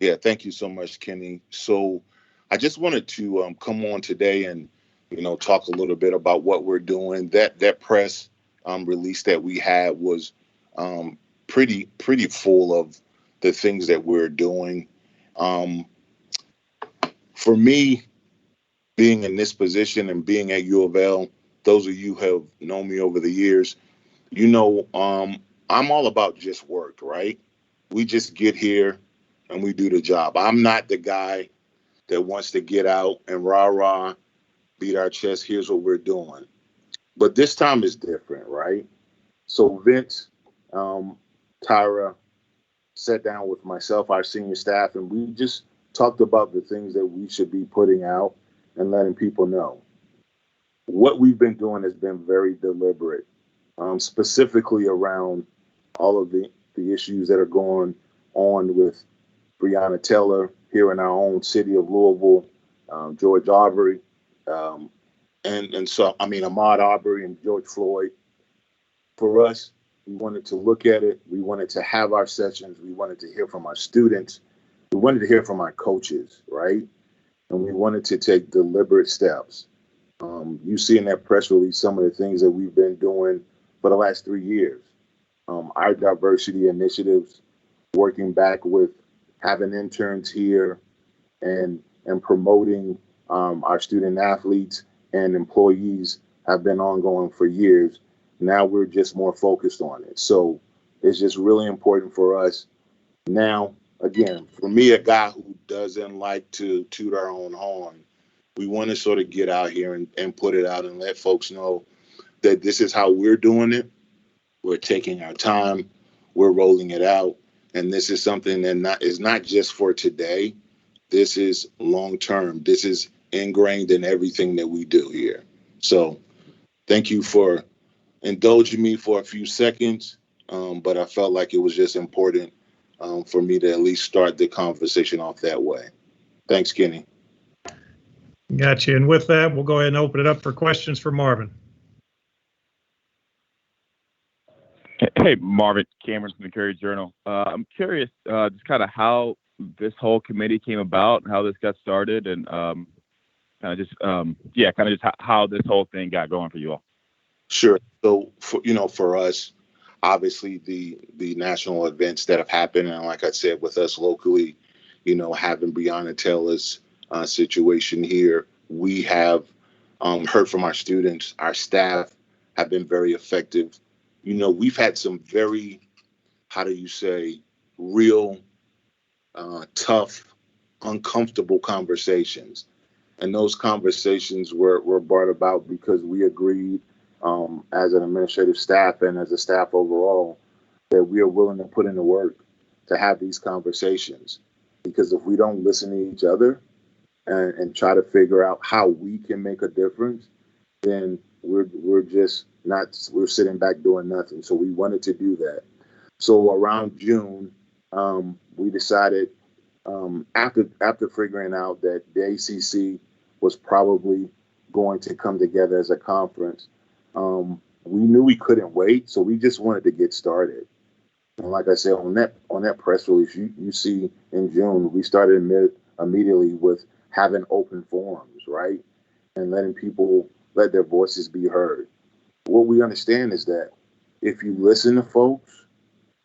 Yeah, thank you so much, Kenny. So I just wanted to come on today and talk a little bit about what we're doing. That press release that we had was um, pretty full of the things that we're doing. Um, for me, being in this position and being at U of L, those of you who have known me over the years, I'm all about just work, right? We just get here and we do the job. I'm not the guy that wants to get out and rah rah, beat our chest. Here's what we're doing. But this time is different, right? So Vince, um, Tyra sat down with myself, our senior staff, and we just talked about the things that we should be putting out and letting people know. What we've been doing has been very deliberate, specifically around all of the issues that are going on with Breonna Taylor here in our own city of Louisville, George Arbery, um, and so I mean Ahmaud Arbery and George Floyd. For us, we wanted to look at it. We wanted to have our sessions. We wanted to hear from our students. We wanted to hear from our coaches, right? And we wanted to take deliberate steps. You see in that press release some of the things that we've been doing for the last 3 years. Our diversity initiatives, working back with having interns here and promoting our student athletes and employees have been ongoing for years. Now we're just more focused on it. So it's just really important for us now. Again, for me, a guy who doesn't like to toot our own horn, we want to sort of get out here and put it out and let folks know that this is how we're doing it. We're taking our time, we're rolling it out, and this is something that is not just for today. This is long term. This is ingrained in everything that we do here. So thank you for indulging me for a few seconds, but I felt like it was just important for me to at least start the conversation off that way. Thanks, Kenny. Gotcha. And with that, we'll go ahead and open it up for questions for Marvin. Hey, Marvin, Cameron from the Courier Journal. I'm curious just kind of how this whole committee came about, how this got started, and just how this whole thing got going for you all. Sure. So, for us, obviously the national events that have happened, and like I said, with us locally, having Breonna Taylor's situation here, we have heard from our students. Our staff have been very effective. We've had some very, how do you say, real, tough, uncomfortable conversations. And those conversations were brought about because we agreed as an administrative staff and as a staff overall that we are willing to put in the work to have these conversations. Because if we don't listen to each other and try to figure out how we can make a difference, then we're just not we're sitting back doing nothing. So we wanted to do that. So around June, we decided after figuring out that the ACC was probably going to come together as a conference, we knew we couldn't wait, so we just wanted to get started. And like I said, on that press release, you see in June, we started immediately with having open forums, right, and letting people let their voices be heard. What we understand is that if you listen to folks,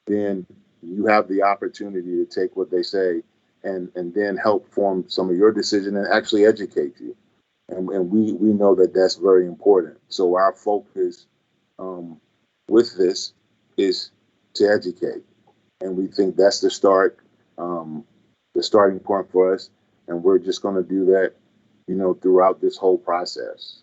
then you have the opportunity to take what they say and then help form some of your decision and actually educate you. And we know that that's very important. So our focus with this is to educate. And we think that's the starting point for us. And we're just going to do that, throughout this whole process.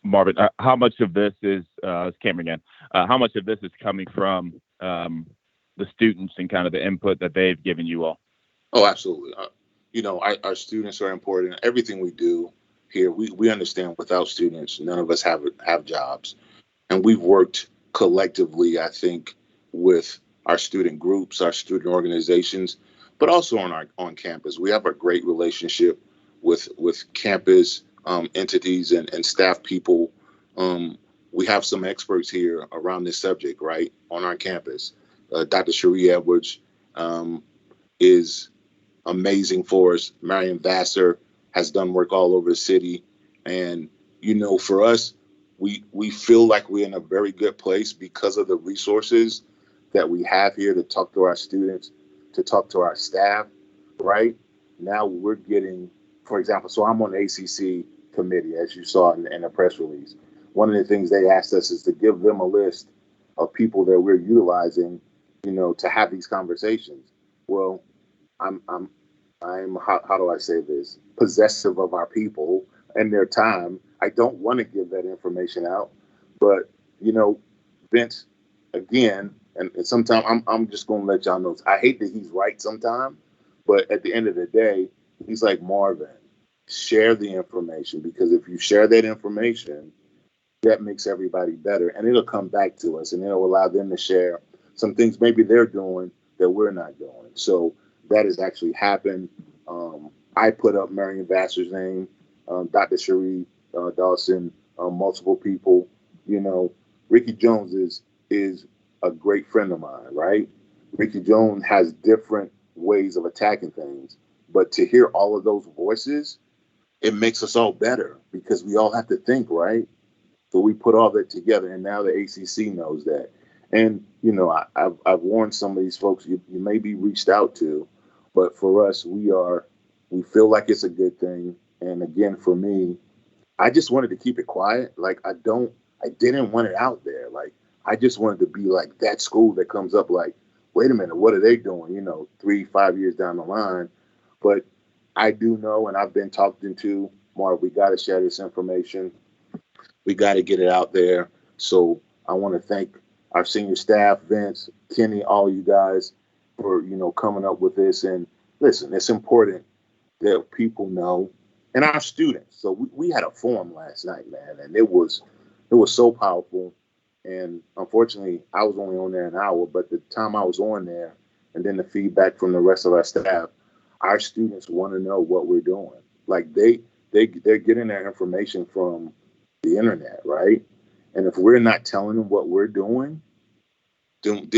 Marvin, how much of this is Cameron again? How much of this is coming from the students and kind of the input that they've given you all? Oh, absolutely. Our students are important. Everything we do here, we understand without students, none of us have jobs. And we've worked collectively, I think, with our student groups, our student organizations, but also on campus. We have a great relationship with campus entities and staff people. We have some experts here around this subject, right, on our campus. Dr. Cherie Edwards is amazing for us. Marion Vassar has done work all over the city. And, for us, we feel like we're in a very good place because of the resources that we have here to talk to our students, to talk to our staff, right? Now we're getting, for example, so I'm on the ACC committee, as you saw in the press release. One of the things they asked us is to give them a list of people that we're utilizing, to have these conversations. Well, I'm how do I say this? Possessive of our people and their time. I don't want to give that information out, but Vince, again, and sometimes I'm just gonna let y'all know. I hate that he's right sometimes, but at the end of the day, he's like, Marvin, share the information, because if you share that information, that makes everybody better, and it'll come back to us, and it'll allow them to share some things maybe they're doing that we're not doing. So that has actually happened. I put up Marion Vassar's name, Dr. Cherie Dawson, multiple people. Ricky Jones is a great friend of mine, right? Ricky Jones has different ways of attacking things, but to hear all of those voices, it makes us all better because we all have to think, right? So we put all that together, and now the ACC knows that. And I've warned some of these folks you may be reached out to, but for us, we feel like it's a good thing. And again, for me, I just wanted to keep it quiet. Like I didn't want it out there. Like I just wanted to be like that school that comes up like, wait a minute, what are they doing? 3-5 years down the line. But I do know, and I've been talking to Mark, we got to share this information. We got to get it out there. So I want to thank our senior staff, Vince, Kenny, all you guys for, coming up with this. And listen, it's important that people know, and our students. So we had a forum last night, man, and it was so powerful. And unfortunately, I was only on there an hour, but the time I was on there, and then the feedback from the rest of our staff, our students want to know what we're doing. Like they're getting their information from the internet, right? And if we're not telling them what we're doing, then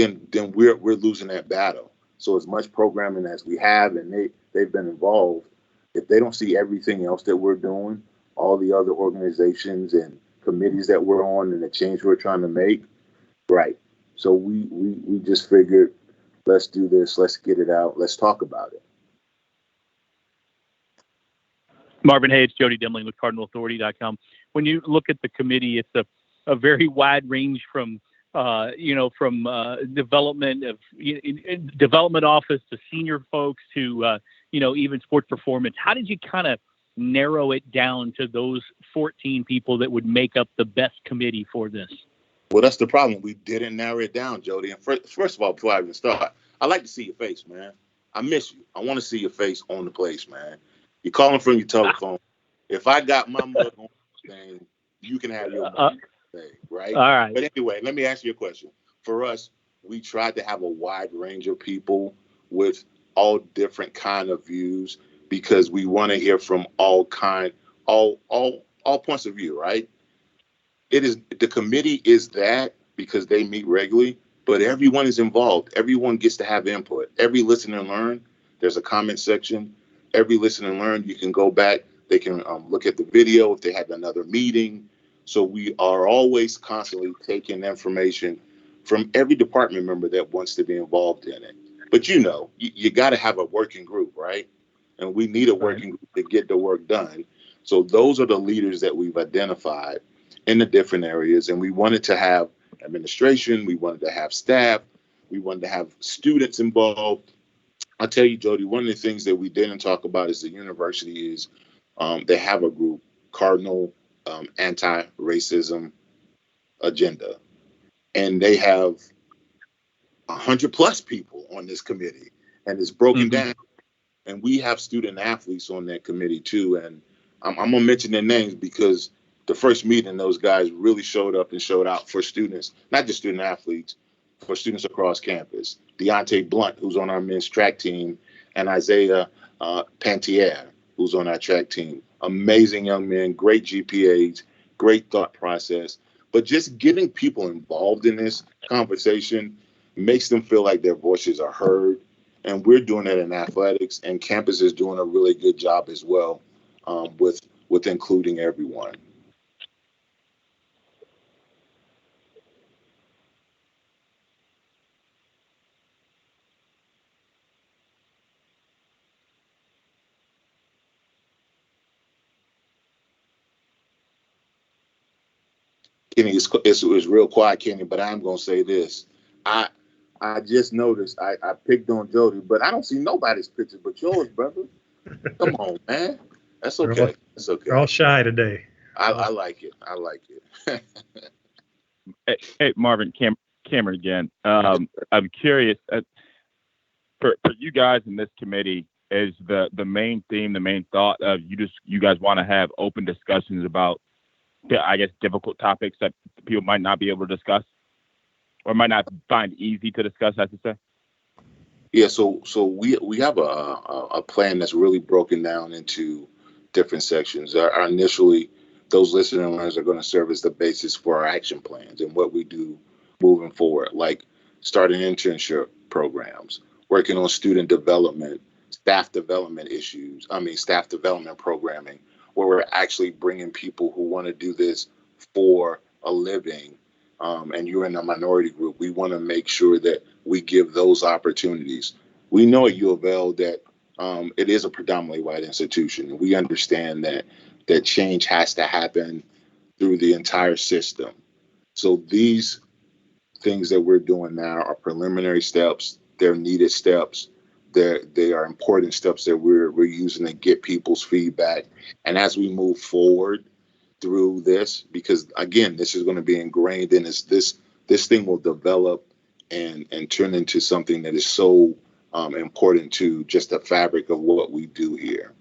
we're losing that battle. So as much programming as we have, and they've been involved, if they don't see everything else that we're doing, all the other organizations and committees that we're on, and the change we're trying to make, right? So we just figured, let's do this, let's get it out, let's talk about it. Marvin, hey, it's Jody Demling with CardinalAuthority.com. When you look at the committee, it's a very wide range from development office to senior folks to even sport performance. How did you kind of narrow it down to those 14 people that would make up the best committee for this? Well, that's the problem. We didn't narrow it down, Jody. And first of all, before I even start, I like to see your face, man. I miss you. I want to see your face on the place, man. You're calling from your telephone. If I got my mug on the thing, you can have your mug thing, right? All right. But anyway, let me ask you a question. For us, we tried to have a wide range of people with all different kind of views because we want to hear from all points of view, right? The committee is that because they meet regularly, but everyone is involved. Everyone gets to have input. Every listen and learn, there's a comment section. Every listen and learn, you can go back. They can look at the video if they had another meeting. So we are always constantly taking information from every department member that wants to be involved in it. But you got to have a working group, right? And we need a working group to get the work done. So those are the leaders that we've identified in the different areas. And we wanted to have administration. We wanted to have staff. We wanted to have students involved. I'll tell you, Jody, one of the things that we didn't talk about is the university is they have a group, Cardinal Anti-Racism Agenda. And they have 100+ people on this committee, and it's broken down. And we have student athletes on that committee too. And I'm going to mention their names because the first meeting, those guys really showed up and showed out for students, not just student athletes, for students across campus. Deontay Blunt, who's on our men's track team, and Isaiah Pantier. who's on our track team. Amazing young men, great GPAs, great thought process. But just getting people involved in this conversation makes them feel like their voices are heard. And we're doing that in athletics, and campus is doing a really good job as well, with including everyone. Kenny, it's real quiet, Kenny, but I'm gonna say this. I I just noticed I picked on Jody, but I don't see nobody's picture but yours, brother. Come on, man. That's They're all, okay. That's okay. they're all shy today. I like it. I like it. Hey, Marvin, Cameron again. I'm curious, for you guys in this committee, is the main theme, the main thought of you guys want to have open discussions about, I guess, difficult topics that people might not be able to discuss or might not find easy to discuss, I should say? Yeah, so we have a plan that's really broken down into different sections. Initially, those listening and learners are going to serve as the basis for our action plans and what we do moving forward, like starting internship programs, working on student development, staff development issues. I mean, staff development programming, where we're actually bringing people who want to do this for a living. And you're in a minority group. We want to make sure that we give those opportunities. We know at U of L that it is a predominantly white institution, and we understand that change has to happen through the entire system. So these things that we're doing now are preliminary steps. They're needed steps. They are important steps that we're using to get people's feedback. And as we move forward through this, because again, this is going to be ingrained in us. This thing will develop and turn into something that is so important to just the fabric of what we do here.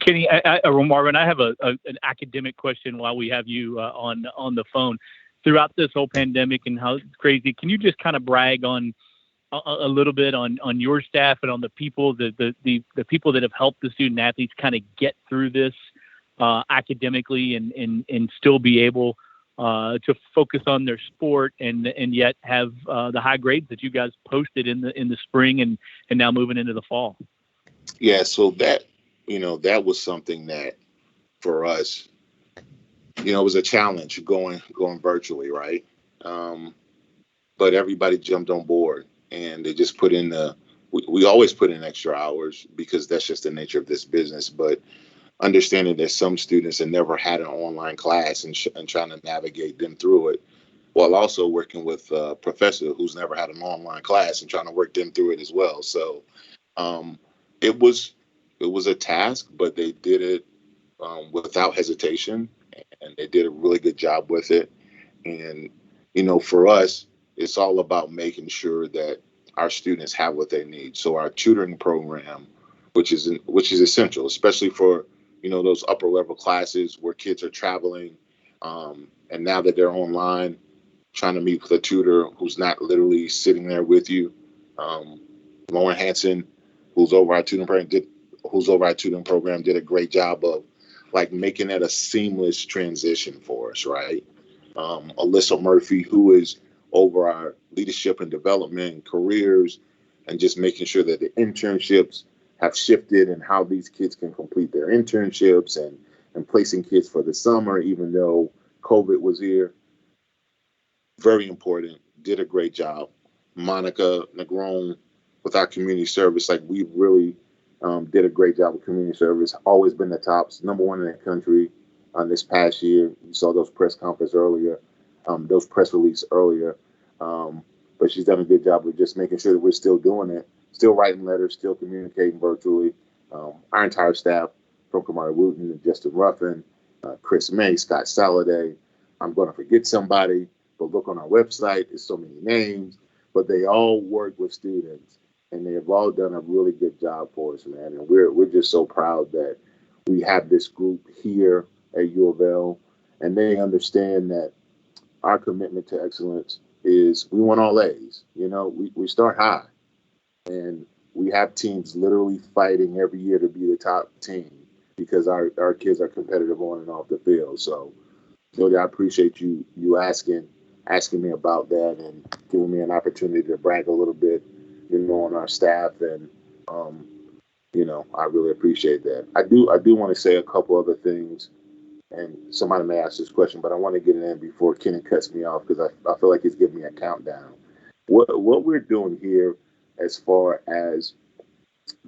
Kenny, Marvin, I have an academic question while we have you on the phone. Throughout this whole pandemic and how it's crazy, can you just kind of brag on a little bit on your staff and on the people, the people that have helped the student athletes kind of get through this academically and still be able to focus on their sport and yet have the high grades that you guys posted in the spring and now moving into the fall? Yeah, so that was something that for us, it was a challenge going virtually, right? But everybody jumped on board and they just put in we always put in extra hours because that's just the nature of this business. But understanding that some students have never had an online class and trying to navigate them through it, while also working with a professor who's never had an online class and trying to work them through it as well. So it was a task, but they did it without hesitation, and they did a really good job with it. And for us, it's all about making sure that our students have what they need. So our tutoring program, which is essential, especially for those upper level classes where kids are traveling, and now that they're online, trying to meet with a tutor who's not literally sitting there with you. Lauren Hansen, who's over our tutoring program, did a great job of like making that a seamless transition for us, right? Alyssa Murphy, who is over our leadership and development careers, and just making sure that the internships have shifted and how these kids can complete their internships and placing kids for the summer, even though COVID was here. Very important. Did a great job. Monica Negron with our community service, like we really did a great job with community service. Always been the tops, number one in the country. This past year, you saw those press release earlier. But she's done a good job of just making sure that we're still doing it, still writing letters, still communicating virtually. Our entire staff, from Kamari Wooten, Justin Ruffin, Chris May, Scott Saladay. I'm going to forget somebody, but look on our website. There's so many names, but they all work with students, and they have all done a really good job for us, man. And we're just so proud that we have this group here at U of L, and they understand that our commitment to excellence is we want all A's. You know, we start high, and we have teams literally fighting every year to be the top team because our kids are competitive on and off the field. So, Jody, I appreciate you asking me about that and giving me an opportunity to brag a little bit, you know, on our staff. And um, you know, I really appreciate that. I do want to say a couple other things, and somebody may ask this question, but I want to get it in before Kenny cuts me off because I feel like he's giving me a countdown. What we're doing here, as far as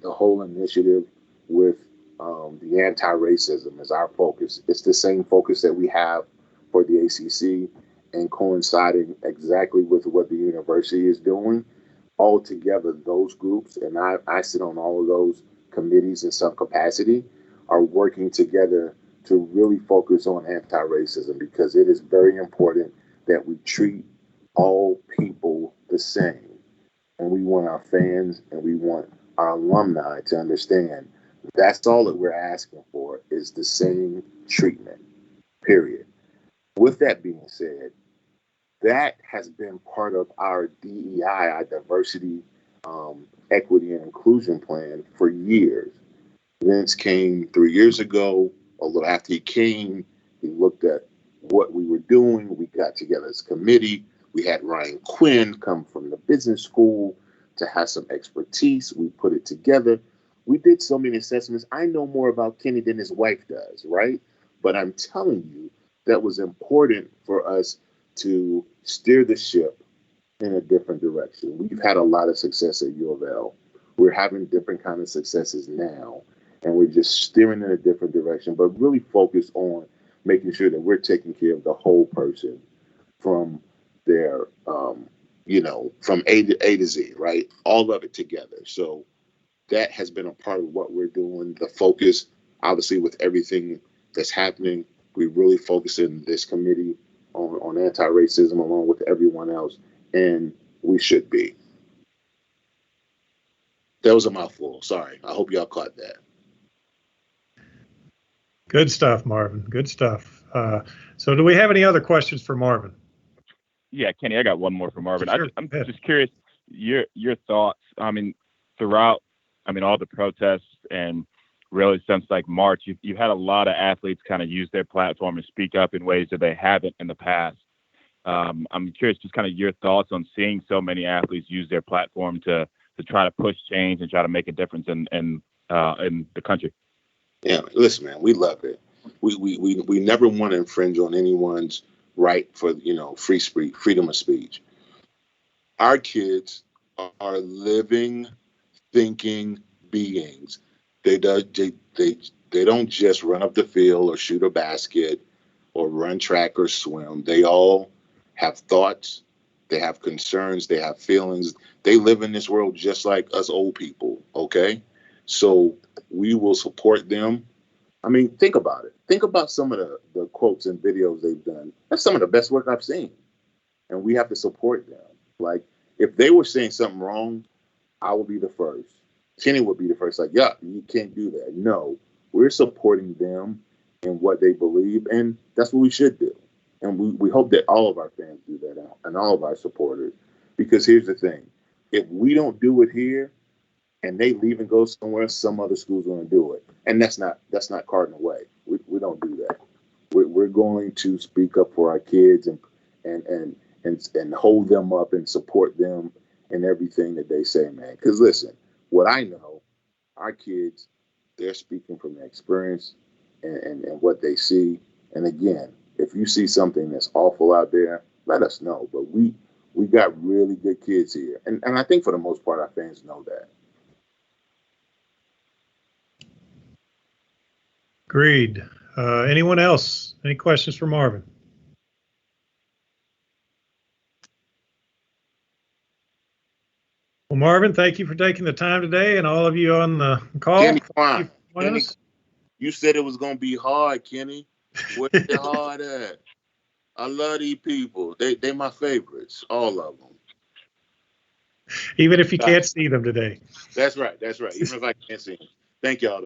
the whole initiative with the anti-racism, is our focus. It's the same focus that we have for the ACC, and coinciding exactly with what the university is doing. All together, those groups, and I sit on all of those committees in some capacity, are working together to really focus on anti-racism because it is very important that we treat all people the same. And we want our fans and we want our alumni to understand that's all that we're asking for is the same treatment, period. With that being said, that has been part of our DEI, our diversity, equity, and inclusion plan for years. Vince came 3 years ago. A little after he came, he looked at what we were doing. We got together as a committee. We had Ryan Quinn come from the business school to have some expertise. We put it together. We did so many assessments. I know more about Kenny than his wife does, right? But I'm telling you, that was important for us to steer the ship in a different direction. We've had a lot of success at U of L. We're having different kind of successes now, and we're just steering in a different direction, but really focus on making sure that we're taking care of the whole person from their, from A to Z, right? All of it together. So that has been a part of what we're doing. The focus, obviously, with everything that's happening, we really focus in this committee on anti-racism along with everyone else, and we should be. That was a mouthful. Sorry. I hope y'all caught that. Good stuff, Marvin. Good stuff. So do we have any other questions for Marvin? Yeah, Kenny, I got one more for Marvin. Sure. I'm just curious your thoughts. I mean, throughout, all the protests and really since like March, you've had a lot of athletes kind of use their platform and speak up in ways that they haven't in the past. I'm curious, just kind of your thoughts on seeing so many athletes use their platform to try to push change and try to make a difference in the country. Yeah, listen, man, we love it. We never want to infringe on anyone's right for free speech, freedom of speech. Our kids are living, thinking beings. They don't just run up the field or shoot a basket or run track or swim. They all have thoughts. They have concerns. They have feelings. They live in this world just like us old people. Okay, so we will support them. Think about it. Think about some of the quotes and videos they've done. That's some of the best work I've seen. And we have to support them. Like, if they were saying something wrong, I would be the first. Kenny would be the first. Like, yeah, you can't do that. No, we're supporting them in what they believe. And that's what we should do. And we hope that all of our fans do that and all of our supporters. Because here's the thing. If we don't do it here, and they leave and go somewhere, some other school's going to do it. And that's not Cardinal way. We don't do that. We're going to speak up for our kids and hold them up and support them in everything that they say, man. Because listen, what I know, our kids, they're speaking from their experience and what they see. And again, if you see something that's awful out there, let us know. But we got really good kids here. And I think for the most part, our fans know that. Agreed. Anyone else? Any questions for Marvin? Well, Marvin, thank you for taking the time today, and all of you on the call. Kenny, come on. Kenny, you said it was going to be hard, Kenny. Where's it hard at? I love these people. They my favorites, all of them. Even if you can't see them today. That's right. Even if I can't see them. Thank y'all.